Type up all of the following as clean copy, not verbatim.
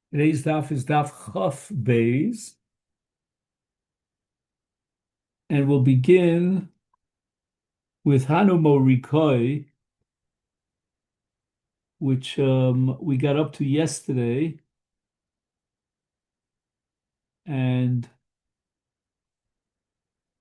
Today's daf is daf Chaf Beis, and we'll begin with Hanumo Rikoi, which we got up to yesterday, and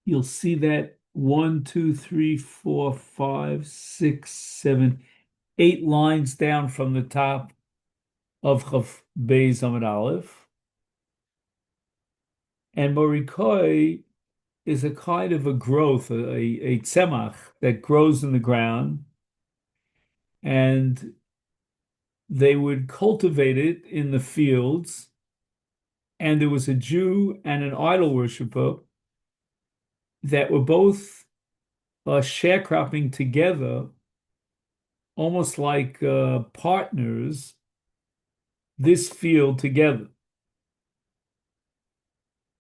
you'll see that one, two, three, four, five, six, seven, 8 lines down from the top of Chaf Beis Amud Aleph. And Morikoi is a kind of a growth, a tzemach that grows in the ground, and they would cultivate it in the fields, and there was a Jew and an idol worshiper that were both sharecropping together, almost like partners, this field together.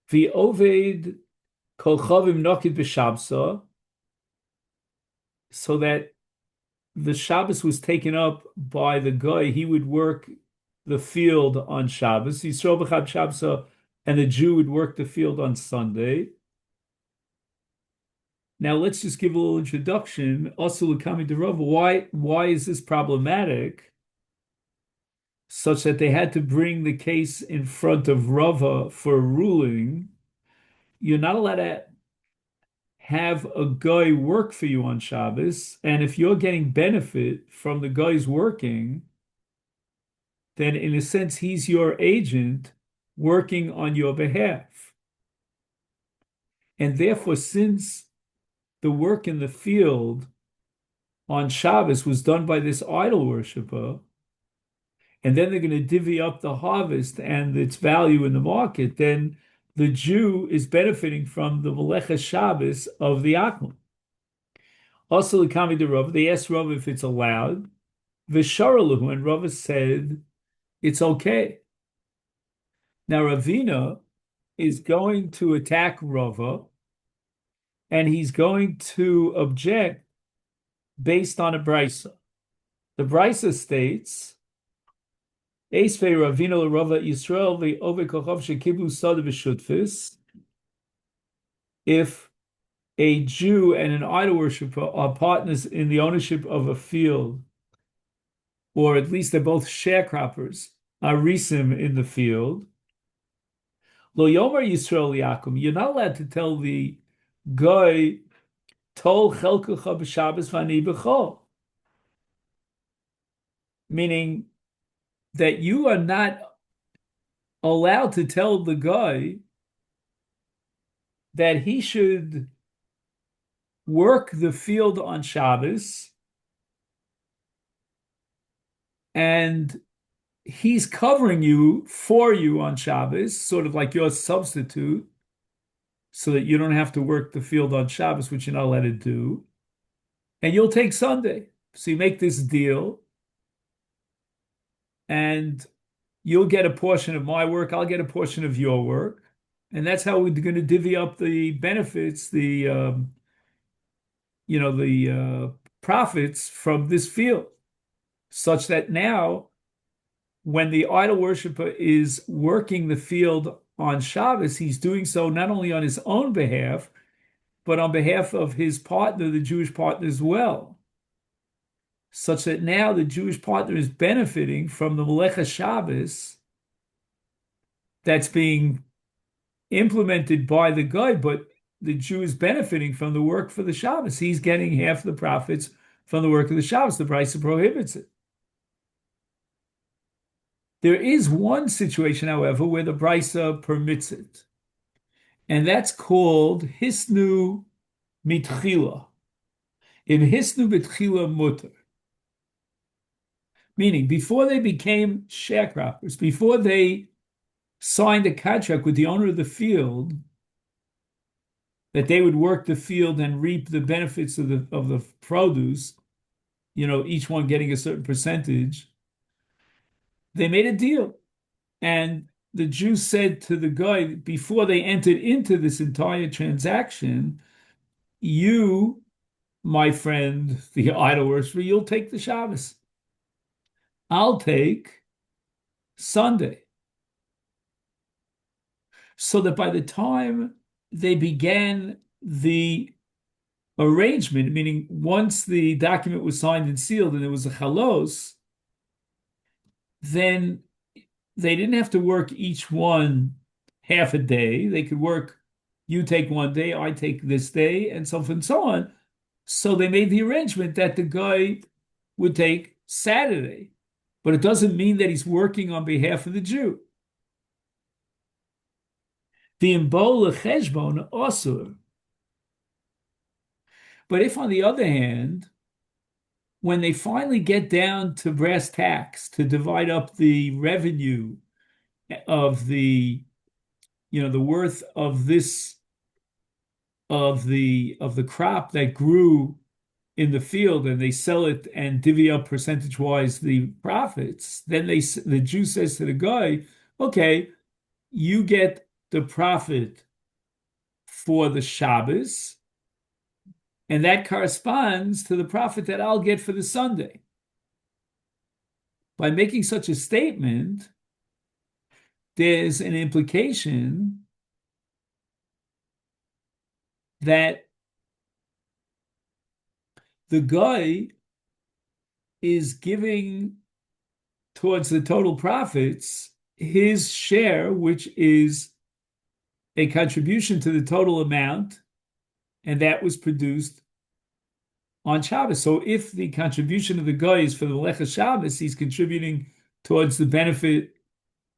The Oved kol chavim nokid b'shabsa, so that the Shabbos was taken up by the guy. He would work the field on Shabbos. Yisrael b'chad Shabsa, and the Jew would work the field on Sunday. Now let's just give a little introduction. Also, Lakami de Rava, why is this problematic? Such that they had to bring the case in front of Rava for a ruling. You're not allowed to have a guy work for you on Shabbos, and if you're getting benefit from the guy's working, then in a sense he's your agent working on your behalf. And therefore, since the work in the field on Shabbos was done by this idol worshiper, and then they're going to divvy up the harvest and its value in the market, then the Jew is benefiting from the Melecha Shabbos of the Aklim. Also, the Kami de Rav, they asked Rav if it's allowed. V'sharaluhu, and Rav said it's okay. Now Ravina is going to attack Rava, and he's going to object based on a brisa. The brisa states, Eisvei Ravina Rava Yisrael ve'ovei kochav shekiblu sada v'shutfis. If a Jew and an idol worshiper are partners in the ownership of a field, or at least they're both sharecroppers, arisim in the field, lo yomer Yisrael yakum, you're not allowed to tell the guy, tol chelkucha b'Shabbos v'ani b'chol, meaning that you are not allowed to tell the guy that he should work the field on Shabbos and he's covering you for you on Shabbos, sort of like your substitute, so that you don't have to work the field on Shabbos, which you're not allowed to do, and you'll take Sunday. So you make this deal, and you'll get a portion of my work, I'll get a portion of your work, and that's how we're going to divvy up the benefits, the profits from this field, such that now, when the idol worshiper is working the field on Shabbos, he's doing so not only on his own behalf, but on behalf of his partner, the Jewish partner as well, such that now the Jewish partner is benefiting from the Melecha Shabbos that's being implemented by the guy, but the Jew is benefiting from the work for the Shabbos. He's getting half the profits from the work of the Shabbos. The Brisa prohibits it. There is one situation, however, where the Brisa permits it, and that's called Hisnu Mitchila. In Hisnu Mitchila Mutter, meaning before they became sharecroppers, before they signed a contract with the owner of the field, that they would work the field and reap the benefits of the produce, each one getting a certain percentage, they made a deal. And the Jew said to the guy, before they entered into this entire transaction, you, my friend, the idol worshiper, you'll take the Shabbos. I'll take Sunday. so that by the time they began the arrangement, meaning once the document was signed and sealed and there was a chalos, then they didn't have to work each one half a day. They could work, you take one day, I take this day, and so forth and so on. So they made the arrangement that the guy would take Saturday, but it doesn't mean that he's working on behalf of the Jew. The imbol cheshbon asur. But if, on the other hand, when they finally get down to brass tacks to divide up the revenue of the worth of this of the crop that grew in the field, and they sell it and divvy up percentage wise the profits, then the Jew says to the guy, okay, you get the profit for the Shabbos, and that corresponds to the profit that I'll get for the Sunday. By making such a statement, there's an implication that the guy is giving towards the total profits his share, which is a contribution to the total amount, and that was produced on Shabbos. So if the contribution of the guy is for the Melecha Shabbos, he's contributing towards the benefit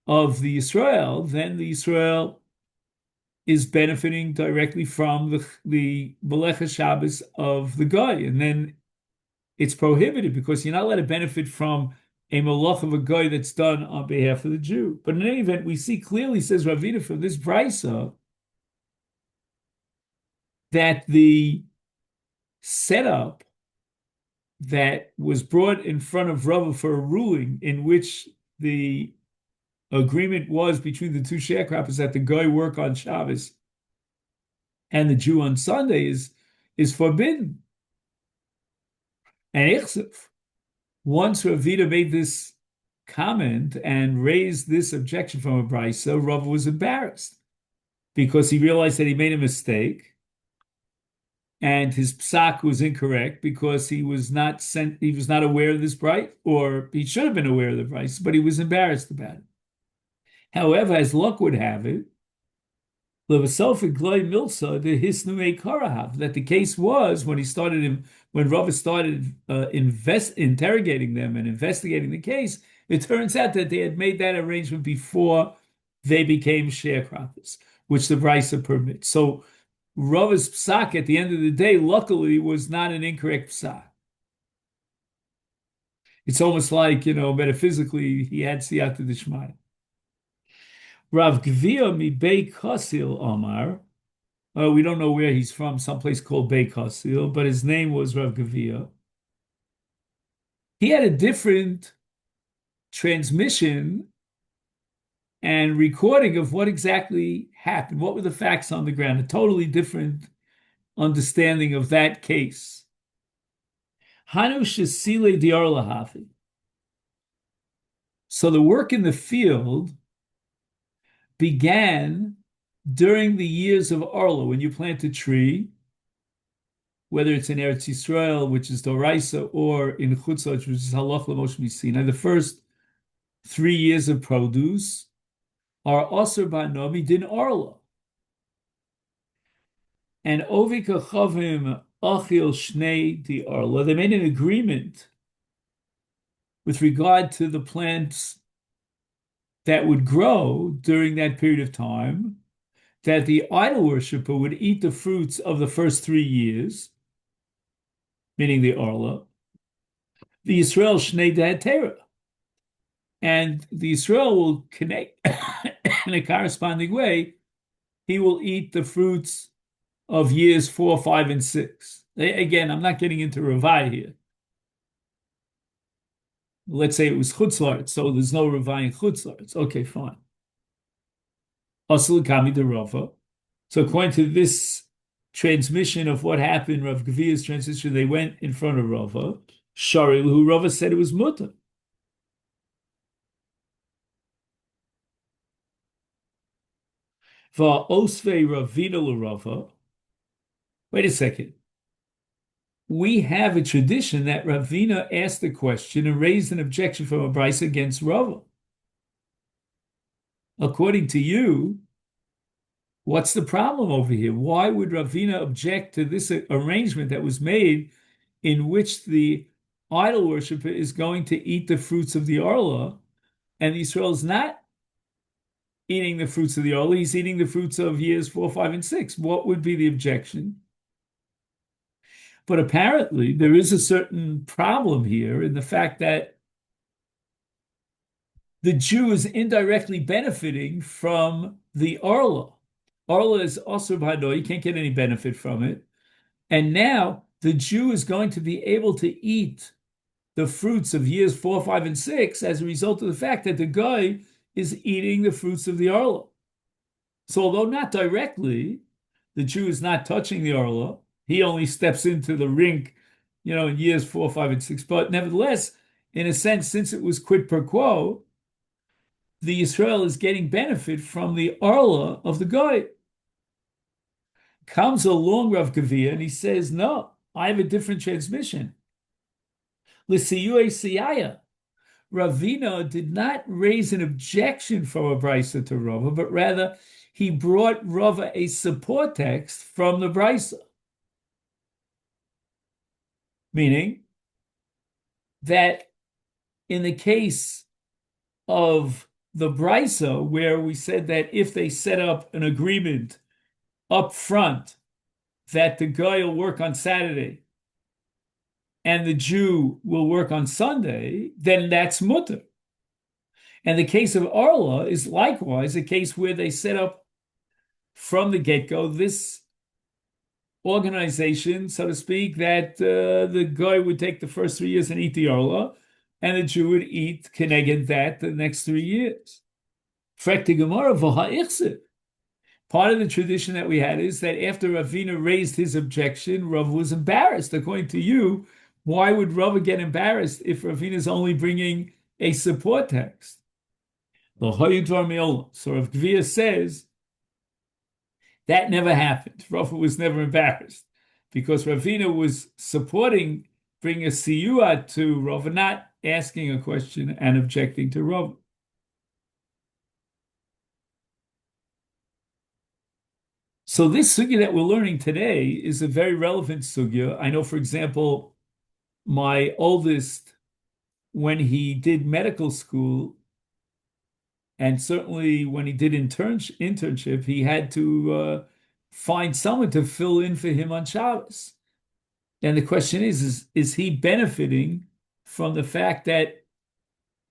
of the Yisrael, then the Yisrael is benefiting directly from the Melecha Shabbos of the guy. And then it's prohibited because you're not allowed to benefit from a malach of a guy that's done on behalf of the Jew. But in any event, we see clearly, says Ravina, from this brisa, that the setup that was brought in front of Rava for a ruling in which the agreement was between the two sharecroppers that the guy work on Shabbos and the Jew on Sunday is forbidden. And Ichsev, once Ravina made this comment and raised this objection from a brisa, Rava was embarrassed because he realized that he made a mistake and his psak was incorrect because he was not aware of this brisa, or he should have been aware of the brisa, but he was embarrassed about it. However, as luck would have it, that the case was when Rava started interrogating them and investigating the case, it turns out that they had made that arrangement before they became sharecroppers, which the brisa permits. So Rava's psak at the end of the day, luckily, was not an incorrect psak. It's almost like, metaphysically, he had siyata d'shmaya. Rav Gvia mi Bei Kasil Omar. We don't know where he's from, someplace called Bei Kasil, but his name was Rav Gvia. He had a different transmission and recording of what exactly happened. What were the facts on the ground? A totally different understanding of that case. Hanu Shesile Dior Lahafi. So the work in the field began during the years of Arla, when you plant a tree, whether it's in Eretz Yisrael, which is Doraisa, or in Chutzot, which is Halach L'Moshe Misina. The first 3 years of produce are Aser Ba'Nomi Din Arla. And Ovika Chavim Achil Shnei Di Arla, they made an agreement with regard to the plants that would grow during that period of time, that the idol worshiper would eat the fruits of the first 3 years, meaning the Arla, the Yisrael Shnei Da'atera. And the Yisrael will connect in a corresponding way. He will eat the fruits of years 4, 5, and 6. Again, I'm not getting into Ravai here. Let's say it was Chutzlarts, so there's no Ravai in Chutzlarts. Okay, fine. Asul Kami de Rava. So according to this transmission of what happened, Rav Gvia's transition, they went in front of Rava. Sharil, who Rava said it was mutter. Va'osvei Ravina l'Rava. Wait a second. We have a tradition that Ravina asked a question and raised an objection from a brisa against Rava. According to you, what's the problem over here? Why would Ravina object to this arrangement that was made in which the idol worshiper is going to eat the fruits of the arla, and Israel is not eating the fruits of the arla, he's eating the fruits of years 4, 5, and 6. What would be the objection? But apparently, there is a certain problem here in the fact that the Jew is indirectly benefiting from the Arla. Arla is also b'hado, you can't get any benefit from it. And now the Jew is going to be able to eat the fruits of years 4, 5, and 6 as a result of the fact that the guy is eating the fruits of the Arla. So although not directly, the Jew is not touching the Arla, he only steps into the rink, in years 4, 5, and 6. But nevertheless, in a sense, since it was quid pro quo, the Israel is getting benefit from the Arla of the guy. Comes along Rav Gavia and he says, no, I have a different transmission. L'siyuei siyaya. Ravina did not raise an objection from a brisa to Rava, but rather he brought Rava a support text from the brisa. Meaning that in the case of the brisa, where we said that if they set up an agreement up front that the guy will work on Saturday and the Jew will work on Sunday, then that's mutter. And the case of Arla is likewise a case where they set up from the get-go this organization, so to speak, that the guy would take the first 3 years and eat the Arla, and the Jew would eat keneged that the next 3 years. Frek the Gemara, v'ha'ichse. Part of the tradition that we had is that after Ravina raised his objection, Rav was embarrassed. According to you, why would Rav get embarrassed if Ravina is only bringing a support text? So Rav Gvia says that never happened. Rav was never embarrassed because Ravina was supporting bringing a siyua to Rav, not asking a question and objecting to Rav. So this sugya that we're learning today is a very relevant sugya. I know, for example, my oldest, when he did medical school, and certainly when he did internship, he had to find someone to fill in for him on Shabbos. And the question is he benefiting from the fact that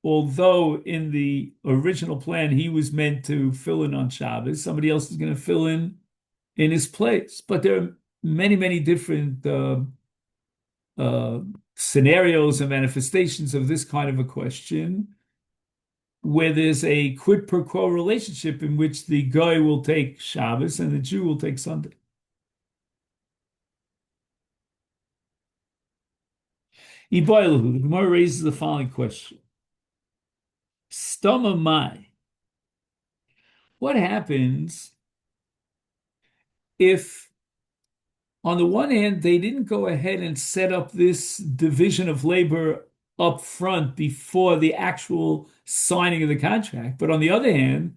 although in the original plan he was meant to fill in on Shabbos, somebody else is going to fill in his place? But there are many, many different scenarios and manifestations of this kind of a question, where there's a quid pro quo relationship in which the guy will take Shabbos and the Jew will take Sunday. The Gemara raises the following question. Stoma mai. What happens if, on the one hand, they didn't go ahead and set up this division of labor up front before the actual signing of the contract, but on the other hand,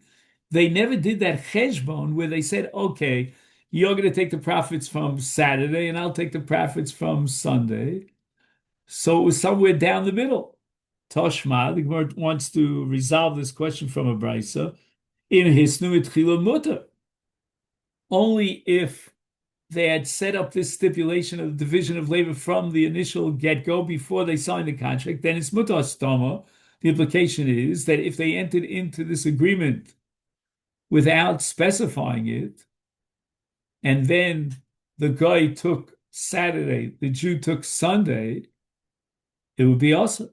they never did that cheshbon where they said, okay, you're going to take the profits from Saturday and I'll take the profits from Sunday. So it was somewhere down the middle. Toshma, the Gemara wants to resolve this question from a brisa. In hisnu itchila mutter. Only if they had set up this stipulation of division of labor from the initial get-go before they signed the contract, then it's mutar stoma. The implication is that if they entered into this agreement without specifying it, and then the guy took Saturday, the Jew took Sunday, it would be awesome.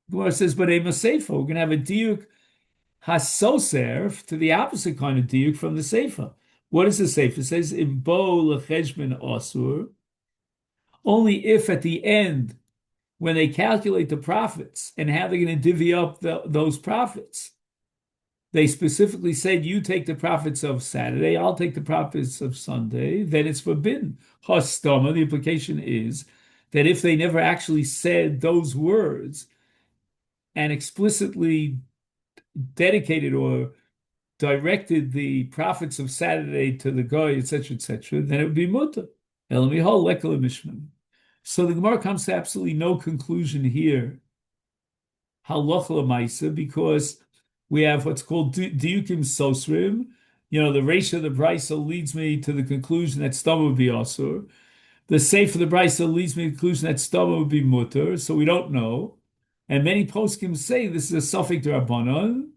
The Gemara says, but a maseifa, we're going to have a diuk hasoser to the opposite kind of diuk from the seifa. What is the seifa? It says, imbo lecheshbon asur, only if at the end, when they calculate the profits and how they're going to divvy up those profits, They specifically said, you take the profits of Saturday, I'll take the profits of Sunday, then it's forbidden. Hastama, the implication is that if they never actually said those words and explicitly dedicated or directed the profits of Saturday to the guy, etc., then it would be mutter. Elamihol lekala mishman. So the Gemara comes to absolutely no conclusion here, halacha l'maisa, because we have what's called diukim sosrim. The ratio of the brisa leads me to the conclusion that stama would be asur. The seif of the brisa leads me to the conclusion that stama would be mutter. So we don't know. And many poskim say this is a suffix d'Rabbanan,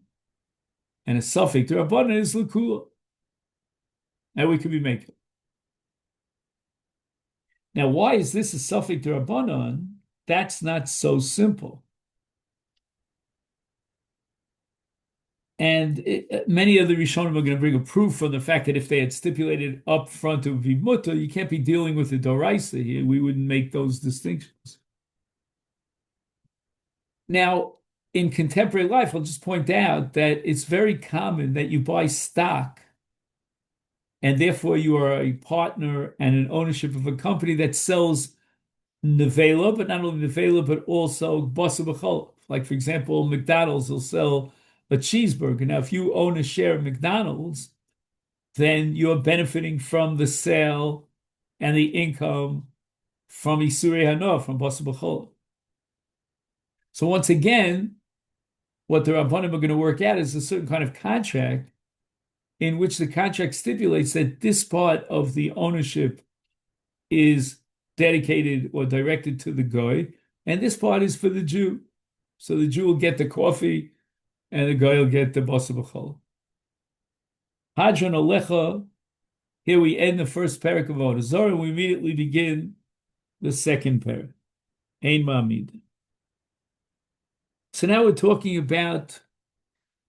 and a suffix d'Rabbanan is l'kula. And we could be making. Now, why is this a suffix d'Rabbanan? That's not so simple. And many of the Rishonim are going to bring a proof from the fact that if they had stipulated up front it would be mutter, you can't be dealing with the doraisa here. We wouldn't make those distinctions. Now, in contemporary life, I'll just point out that it's very common that you buy stock and therefore you are a partner and an ownership of a company that sells nevela, but not only nevela, but also basa b'cholov. Like, for example, McDonald's will sell a cheeseburger. Now, if you own a share of McDonald's, then you're benefiting from the sale and the income from Isurei Hanoah, from basa b'cholov. So once again, what the Rabbanim are going to work out is a certain kind of contract in which the contract stipulates that this part of the ownership is dedicated or directed to the goy, and this part is for the Jew. So the Jew will get the coffee, and the goy will get the basa b'cholov. Hadron Alecha. Here we end the first parak of Avoda Zara, and we immediately begin the second parak. Ein ma'amid. So now we're talking about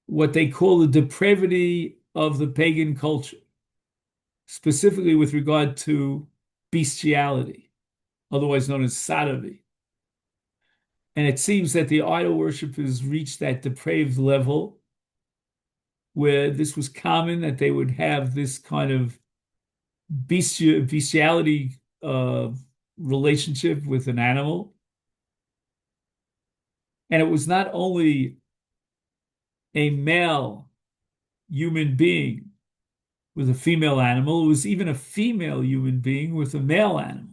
what they call the depravity of the pagan culture, specifically with regard to bestiality, otherwise known as sadavi. And it seems that the idol worshippers reached that depraved level where this was common, that they would have this kind of bestiality relationship with an animal. And it was not only a male human being with a female animal, it was even a female human being with a male animal.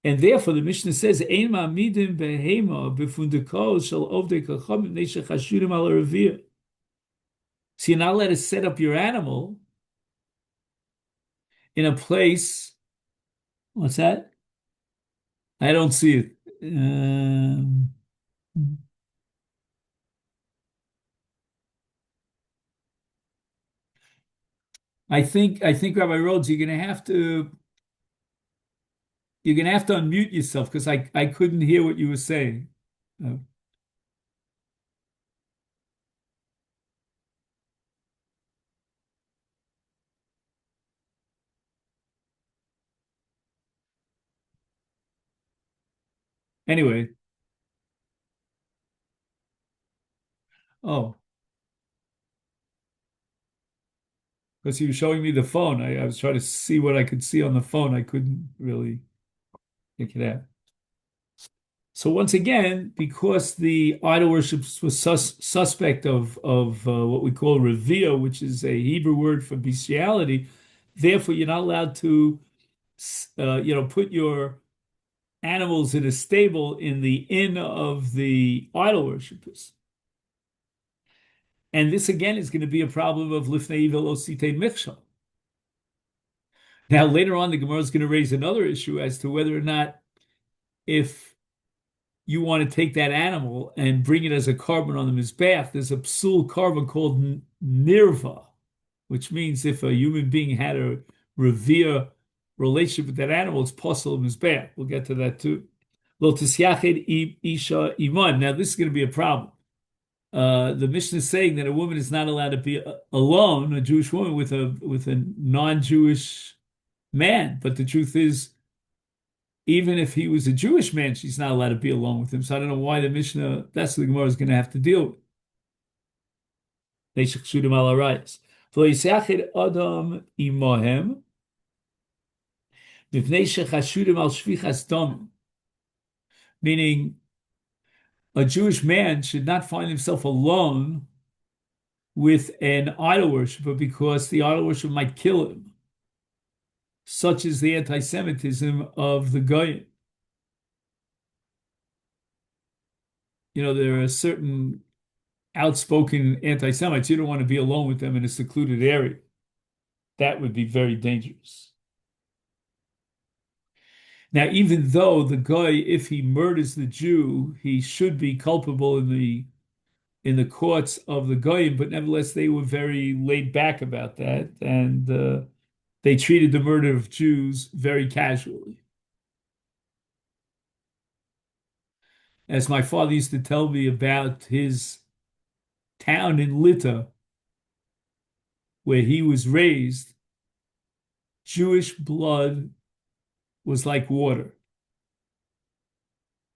And therefore, the Mishnah says, "Ein ma'amidim behema b'fundakol shel ovdei kachamim neshachashurim al revir." So you're not allowed to set up your animal in a place. What's that? I don't see it. I think Rabbi Rhodes, you're gonna have to unmute yourself because I couldn't hear what you were saying. Uh, anyway, oh, because he was showing me the phone. I was trying to see what I could see on the phone. I couldn't really pick it out. So once again, because the idol worship was suspect of what we call revia, which is a Hebrew word for bestiality, therefore you're not allowed to, put your animals in a stable in the inn of the idol worshippers. And this again is going to be a problem of lifnei velosite michshal. Now later on, the Gemara is going to raise another issue as to whether or not, if you want to take that animal and bring it as a carbon on the mizbeach, there's a psul carbon called nirva, which means if a human being had a revere relationship with that animal, it's possible mizbeach. We'll get to that too. Lo tisyachid isha iman. Now this is going to be a problem. The Mishnah is saying that a woman is not allowed to be alone, a Jewish woman with a non-Jewish man. But the truth is, even if he was a Jewish man, she's not allowed to be alone with him. So I don't know why the Mishnah, that's what the Gemara is going to have to deal with. Shchudim al arayos. V'lo yisachid adam imohem mipnei shechashudim al shvichas dam. Meaning, a Jewish man should not find himself alone with an idol worshiper because the idol worshiper might kill him. Such is the anti-Semitism of the Goyim. There are certain outspoken anti-Semites. You don't want to be alone with them in a secluded area. That would be very dangerous. Now, even though the guy, if he murders the Jew, he should be culpable in the courts of the Goyim, but nevertheless, they were very laid back about that, and they treated the murder of Jews very casually. As my father used to tell me about his town in Lita, where he was raised, Jewish blood was like water.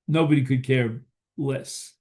Nobody could care less.